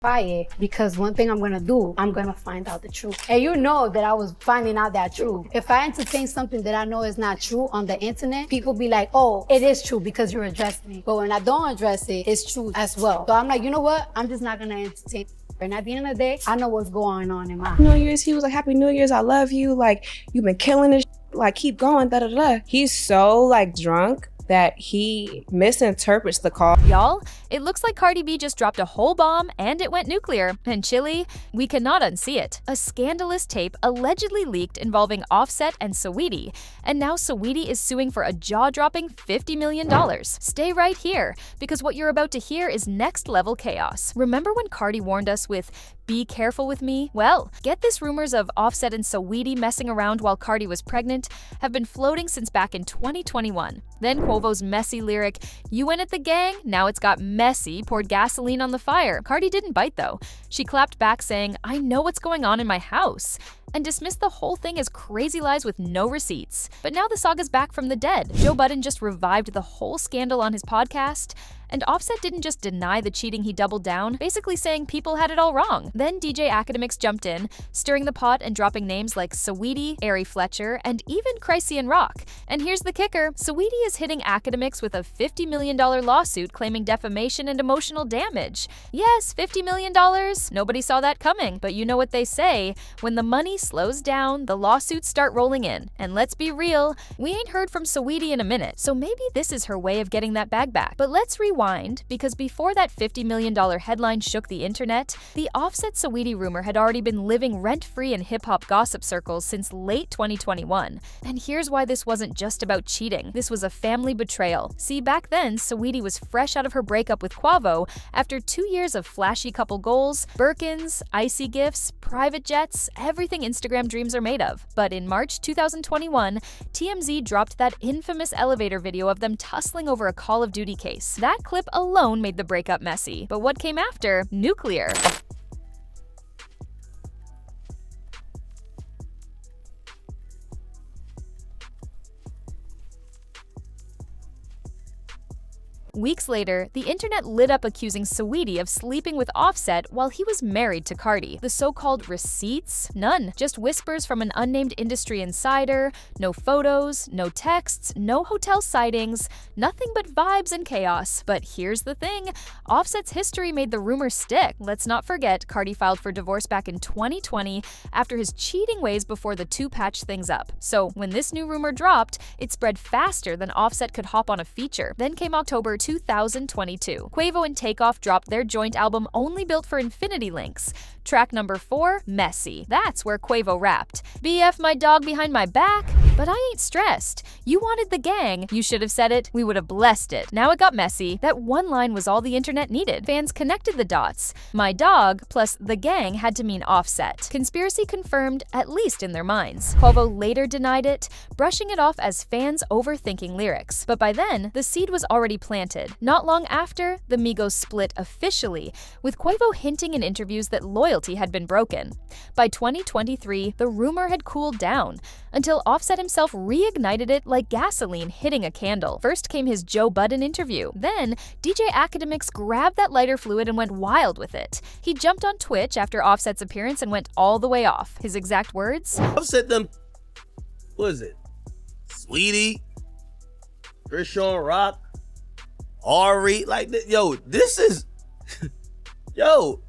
quiet because one thing I'm gonna do, I'm gonna find out the truth. And you know that I was finding out that truth. If I entertain something that I know is not true on the internet, people be like, oh, it is true because you're addressing me. But when I don't address it, it's true as well. So I'm like, you know what? I'm just not gonna entertain. And at the end of the day, I know what's going on in my New Year's, he was like, Happy New Year's, I love you. Like, you've been killing this, like, keep going, da-da-da. He's so, like, drunk that he misinterprets the call. Y'all, it looks like Cardi B just dropped a whole bomb and it went nuclear. And Chile, we cannot unsee it. A scandalous tape allegedly leaked involving Offset and Saweetie. And now Saweetie is suing for a jaw-dropping $50 million. Stay right here, because what you're about to hear is next-level chaos. Remember when Cardi warned us with, "Be careful with me"? Well, get this, rumors of Offset and Saweetie messing around while Cardi was pregnant have been floating since back in 2021. Then Quavo's messy lyric, "You went at the gang, now it's got messy," poured gasoline on the fire. Cardi didn't bite though. She clapped back saying, "I know what's going on in my house," and dismissed the whole thing as crazy lies with no receipts. But now the saga's back from the dead. Joe Budden just revived the whole scandal on his podcast, and Offset didn't just deny the cheating, he doubled down, basically saying people had it all wrong. Then DJ Academics jumped in, stirring the pot and dropping names like Saweetie, Ari Fletcher, and even Chrissy and Rock. And here's the kicker, Saweetie is hitting Academics with a $50 million lawsuit claiming defamation and emotional damage. Yes, $50 million. Nobody saw that coming, but you know what they say, when the money slows down, the lawsuits start rolling in. And let's be real, we ain't heard from Saweetie in a minute, so maybe this is her way of getting that bag back. But let's rewind, because before that $50 million headline shook the internet, the Offset Saweetie rumor had already been living rent-free in hip-hop gossip circles since late 2021. And here's why this wasn't just about cheating. This was a family betrayal. See, back then, Saweetie was fresh out of her breakup with Quavo after 2 years of flashy couple goals, Birkins, icy gifts, private jets, everything Instagram dreams are made of. But in March 2021, TMZ dropped that infamous elevator video of them tussling over a Call of Duty case. That clip alone made the breakup messy. But what came after? Nuclear. Weeks later, the internet lit up accusing Saweetie of sleeping with Offset while he was married to Cardi. The so-called receipts? None. Just whispers from an unnamed industry insider, no photos, no texts, no hotel sightings, nothing but vibes and chaos. But here's the thing, Offset's history made the rumor stick. Let's not forget, Cardi filed for divorce back in 2020 after his cheating ways before the two patched things up. So when this new rumor dropped, it spread faster than Offset could hop on a feature. Then came October 2022. Quavo and Takeoff dropped their joint album Only Built for Infinity Links. Track number 4, Messy. That's where Quavo rapped, "BF my dog behind my back, but I ain't stressed. You wanted the gang. You should have said it. We would have blessed it. Now it got messy." That one line was all the internet needed. Fans connected the dots. My dog plus the gang had to mean Offset. Conspiracy confirmed, at least in their minds. Quavo later denied it, brushing it off as fans overthinking lyrics. But by then, the seed was already planted. Not long after, the Migos split officially, with Quavo hinting in interviews that loyalty had been broken. By 2023, the rumor had cooled down, until Offset himself reignited it like gasoline hitting a candle. First came his Joe Budden interview. Then, DJ Academics grabbed that lighter fluid and went wild with it. He jumped on Twitch after Offset's appearance and went all the way off. His exact words? Offset them, what is it? Saweetie, Christian Rock, Ari, like, yo, this is, yo,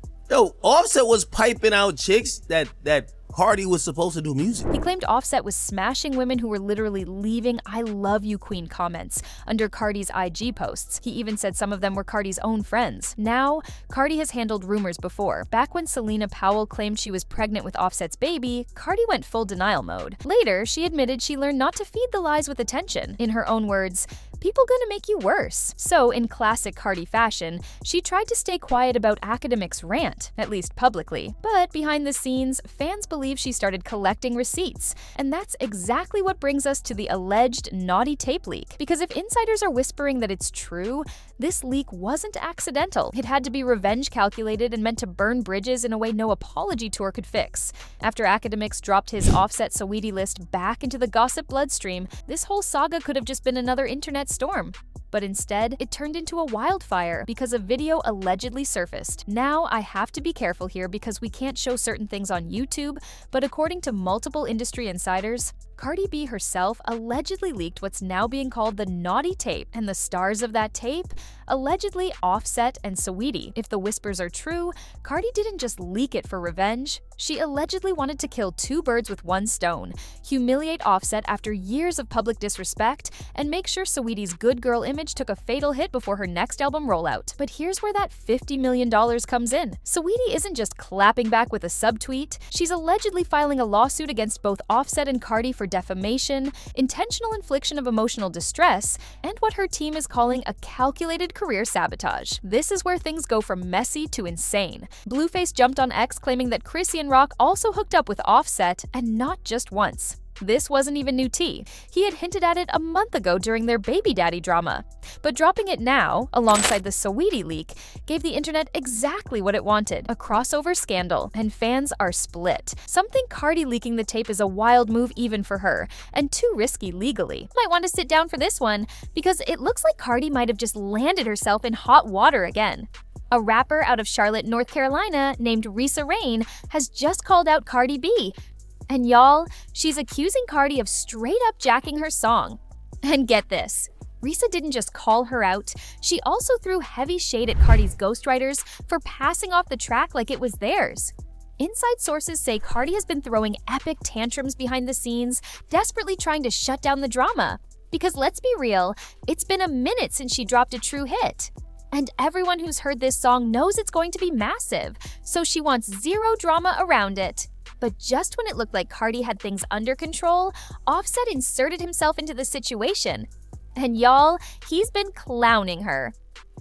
Offset was piping out chicks that Cardi was supposed to do music. He claimed Offset was smashing women who were literally leaving "I love you queen" comments under Cardi's IG posts. He even said some of them were Cardi's own friends. Now, Cardi has handled rumors before. Back when Selena Powell claimed she was pregnant with Offset's baby, Cardi went full denial mode. Later, she admitted she learned not to feed the lies with attention. In her own words, "People gonna make you worse." So, in classic Cardi fashion, she tried to stay quiet about Academics' rant, at least publicly. But behind the scenes, fans believe she started collecting receipts. And that's exactly what brings us to the alleged naughty tape leak. Because if insiders are whispering that it's true, this leak wasn't accidental. It had to be revenge calculated and meant to burn bridges in a way no apology tour could fix. After Academics dropped his Offset Saweetie list back into the gossip bloodstream, this whole saga could have just been another internet storm. But instead, it turned into a wildfire because a video allegedly surfaced. Now, I have to be careful here because we can't show certain things on YouTube, but according to multiple industry insiders, Cardi B herself allegedly leaked what's now being called the naughty tape, and the stars of that tape? Allegedly Offset and Saweetie. If the whispers are true, Cardi didn't just leak it for revenge. She allegedly wanted to kill two birds with one stone, humiliate Offset after years of public disrespect, and make sure Saweetie's good girl image took a fatal hit before her next album rollout. But here's where that $50 million comes in. Saweetie isn't just clapping back with a subtweet, she's allegedly filing a lawsuit against both Offset and Cardi for defamation, intentional infliction of emotional distress, and what her team is calling a calculated career sabotage. This is where things go from messy to insane. Blueface jumped on X claiming that Chrissy and Rock also hooked up with Offset, and not just once. This wasn't even new tea. He had hinted at it a month ago during their baby daddy drama. But dropping it now, alongside the Saweetie leak, gave the internet exactly what it wanted, a crossover scandal, and fans are split. Some think Cardi leaking the tape is a wild move even for her, and too risky legally. Might want to sit down for this one, because it looks like Cardi might have just landed herself in hot water again. A rapper out of Charlotte, North Carolina, named Risa Rain, has just called out Cardi B. And y'all, she's accusing Cardi of straight up jacking her song. And get this, Risa didn't just call her out, she also threw heavy shade at Cardi's ghostwriters for passing off the track like it was theirs. Inside sources say Cardi has been throwing epic tantrums behind the scenes, desperately trying to shut down the drama. Because let's be real, it's been a minute since she dropped a true hit. And everyone who's heard this song knows it's going to be massive, so she wants zero drama around it. But just when it looked like Cardi had things under control, Offset inserted himself into the situation. And y'all, he's been clowning her.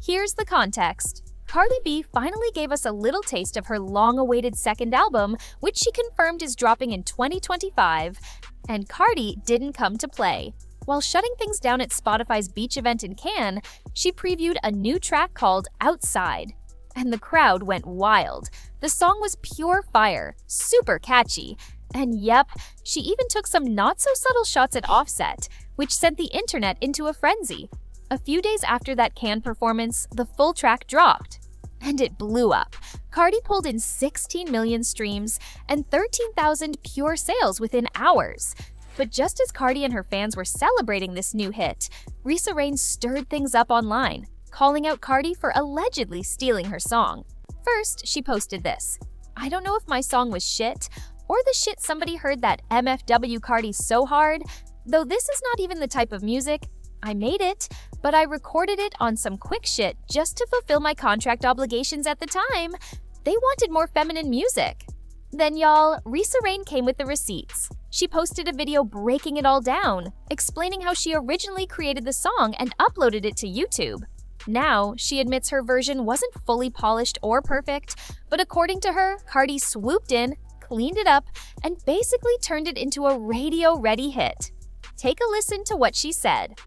Here's the context. Cardi B finally gave us a little taste of her long-awaited second album, which she confirmed is dropping in 2025. And Cardi didn't come to play. While shutting things down at Spotify's beach event in Cannes, she previewed a new track called Outside. And the crowd went wild. The song was pure fire, super catchy. And yep, she even took some not-so-subtle shots at Offset, which sent the internet into a frenzy. A few days after that Cannes performance, the full track dropped. And it blew up. Cardi pulled in 16 million streams and 13,000 pure sales within hours. But just as Cardi and her fans were celebrating this new hit, Risa Rain stirred things up online, calling out Cardi for allegedly stealing her song. First, she posted this: "I don't know if my song was shit, or the shit somebody heard that MFW Cardi so hard, though this is not even the type of music. I made it, but I recorded it on some quick shit just to fulfill my contract obligations at the time. They wanted more feminine music." Then y'all, Risa Rain came with the receipts. She posted a video breaking it all down, explaining how she originally created the song and uploaded it to YouTube. Now, she admits her version wasn't fully polished or perfect, but according to her, Cardi swooped in, cleaned it up, and basically turned it into a radio-ready hit. Take a listen to what she said.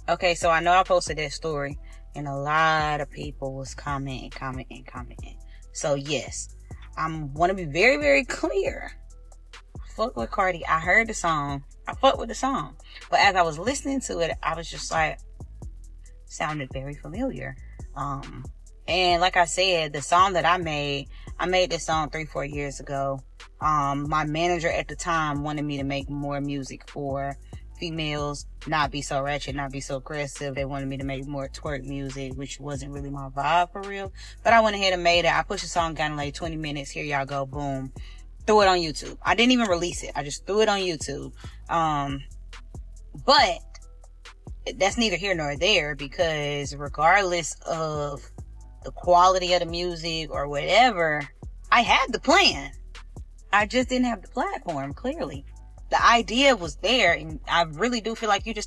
Okay, so I know I posted that story, and a lot of people was commenting. So yes, I want to be very, very clear. I fuck with Cardi. I heard the song. I fuck with the song. But as I was listening to it, I was just like, sounded very familiar. And like I said, the song that I made this song 3-4 years ago. My manager at the time wanted me to make more music for females, not be so ratchet, not be so aggressive. They wanted me to make more twerk music, which wasn't really my vibe for real. But I went ahead and made it. I pushed the song down in like 20 minutes. Here y'all go, boom. Threw it on YouTube. I didn't even release it. I just threw it on YouTube. But that's neither here nor there, because regardless of the quality of the music or whatever, I had the plan. I just didn't have the platform, clearly. The idea was there, and I really do feel like you just